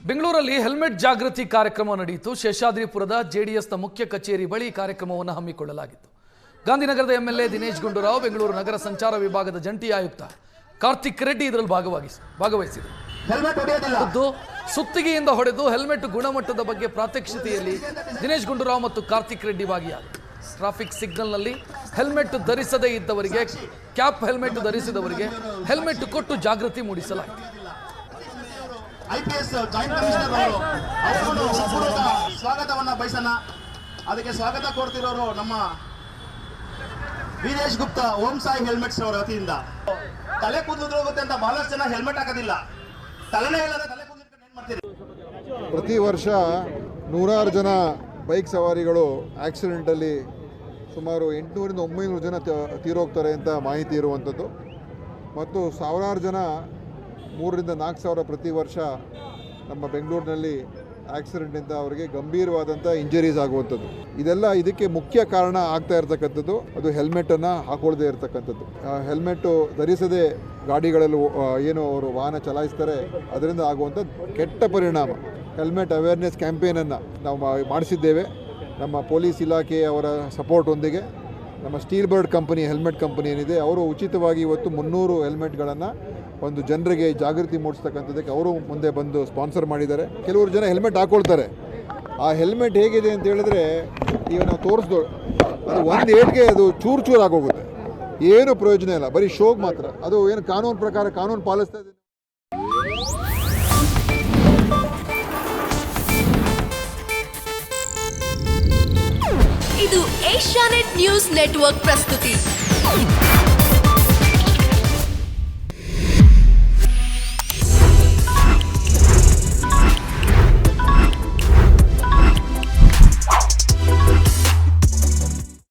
ಬೆಂಗಳೂರಲ್ಲಿ ಹೆಲ್ಮೆಟ್ ಜಾಗೃತಿ ಕಾರ್ಯಕ್ರಮ ನಡೆಯಿತು. ಶೇಷಾದ್ರಿಪುರದ ಜೆಡಿಎಸ್ನ ಮುಖ್ಯ ಕಚೇರಿ ಬಳಿ ಕಾರ್ಯಕ್ರಮವನ್ನು ಹಮ್ಮಿಕೊಳ್ಳಲಾಗಿತ್ತು. ಗಾಂಧಿನಗರದ ಎಂಎಲ್ಎ ದಿನೇಶ್ ಗುಂಡೂರಾವ್, ಬೆಂಗಳೂರು ನಗರ ಸಂಚಾರ ವಿಭಾಗದ ಜಂಟಿ ಆಯುಕ್ತ ಕಾರ್ತಿಕ್ ರೆಡ್ಡಿ ಇದರಲ್ಲಿ ಭಾಗವಹಿಸಿದರು. ಸುತ್ತಿಗೆಯಿಂದ ಹೊಡೆದು ಹೆಲ್ಮೆಟ್ ಗುಣಮಟ್ಟದ ಬಗ್ಗೆ ಪ್ರಾತ್ಯಕ್ಷಿತೆಯಲ್ಲಿ ದಿನೇಶ್ ಗುಂಡೂರಾವ್ ಮತ್ತು ಕಾರ್ತಿಕ್ ರೆಡ್ಡಿ ಭಾಗಿಯಾದರು. ಟ್ರಾಫಿಕ್ ಸಿಗ್ನಲ್ನಲ್ಲಿ ಹೆಲ್ಮೆಟ್ ಧರಿಸದೇ ಇದ್ದವರಿಗೆ, ಕ್ಯಾಪ್ ಹೆಲ್ಮೆಟ್ ಧರಿಸಿದವರಿಗೆ ಹೆಲ್ಮೆಟ್ ಕೊಟ್ಟು ಜಾಗೃತಿ ಮೂಡಿಸಲಾಯಿತು. IPS ಜಾಯಿಂಟ್ ಕಮಿಷನರ್ ಅವರು ಸ್ವಾಗತವನ್ನ ಬಯಸೋಣ. ಅದಕ್ಕೆ ಸ್ವಾಗತ ಕೊಡ್ತಿರೋರು ನಮ್ಮ ವೀರೇಶ್ ಗುಪ್ತಾ, ಓಂ ಸಾಯಿ ಹೆಲ್ಮೆಟ್ಸ್ ಅವರ ವತಿಯಿಂದ. ತಲೆ ಕೂದಲು ಹೋಗುತ್ತೆ ಅಂತ ಬಹಳಷ್ಟು ಜನ ಹೆಲ್ಮೆಟ್ ಹಾಕೋದಿಲ್ಲ. ತಲೆನೇ ಇಲ್ಲದ ತಲೆ ಕೂದಲು ಏನ್ ಮಾಡ್ತೀರಿ? ಪ್ರತಿ ವರ್ಷ ನೂರಾರು ಜನ ಬೈಕ್ ಸವಾರಿಗಳು ಆಕ್ಸಿಡೆಂಟಲ್ಲಿ ಸುಮಾರು 800ರಿಂದ 900 ಜನ ತೀರೋಗ್ತಾರೆ ಅಂತ ಮಾಹಿತಿ ಇರುವಂಥದ್ದು. ಮತ್ತು ಸಾವಿರಾರು ಜನ 3ರಿಂದ 4 ಸಾವಿರ ಪ್ರತಿ ವರ್ಷ ನಮ್ಮ ಬೆಂಗಳೂರಿನಲ್ಲಿ ಆಕ್ಸಿಡೆಂಟಿಂದ ಅವರಿಗೆ ಗಂಭೀರವಾದಂಥ ಇಂಜರೀಸ್ ಆಗುವಂಥದ್ದು. ಇದಕ್ಕೆ ಮುಖ್ಯ ಕಾರಣ ಆಗ್ತಾ ಇರತಕ್ಕಂಥದ್ದು ಅದು ಹೆಲ್ಮೆಟನ್ನು ಹಾಕೊಳ್ಳದೇ ಇರತಕ್ಕಂಥದ್ದು. ಹೆಲ್ಮೆಟ್ಟು ಧರಿಸದೆ ಗಾಡಿಗಳಲ್ಲಿ ಏನು ಅವರು ವಾಹನ ಚಲಾಯಿಸ್ತಾರೆ, ಅದರಿಂದ ಆಗುವಂಥ ಕೆಟ್ಟ ಪರಿಣಾಮ. ಹೆಲ್ಮೆಟ್ ಅವೇರ್ನೆಸ್ ಕ್ಯಾಂಪೇನನ್ನು ನಾವು ಮಾಡಿಸಿದ್ದೇವೆ. ನಮ್ಮ ಪೊಲೀಸ್ ಇಲಾಖೆಯವರ ಸಪೋರ್ಟೊಂದಿಗೆ ನಮ್ಮ steel bird company, helmet company ಏನಿದೆ, ಅವರು ಉಚಿತವಾಗಿ ಇವತ್ತು 300 ಹೆಲ್ಮೆಟ್ಗಳನ್ನು ಒಂದು ಜನರಿಗೆ ಜಾಗೃತಿ ಮೂಡಿಸ್ತಕ್ಕಂಥದ್ದಕ್ಕೆ ಅವರು ಮುಂದೆ ಬಂದು ಸ್ಪಾನ್ಸರ್ ಮಾಡಿದ್ದಾರೆ. ಕೆಲವರು ಜನ ಹೆಲ್ಮೆಟ್ ಹಾಕ್ಕೊಳ್ತಾರೆ. ಆ ಹೆಲ್ಮೆಟ್ ಹೇಗಿದೆ ಅಂತ ಹೇಳಿದ್ರೆ, ಈಗ ನಾವು ತೋರಿಸ್ದು ಅದು ಒಂದು ಏಟ್ಗೆ ಅದು ಚೂರು ಆಗೋಗುತ್ತೆ, ಏನು ಪ್ರಯೋಜನ ಇಲ್ಲ, ಬರೀ ಶೋಗ್ ಮಾತ್ರ. ಅದು ಏನು ಕಾನೂನು ಪ್ರಕಾರ ಕಾನೂನು ಪಾಲಿಸ್ತಾ ಇದೆ. ಇದು ಏಷ್ಯಾನೆಟ್ ನ್ಯೂಸ್ ನೆಟ್ವರ್ಕ್ ಪ್ರಸ್ತುತಿ.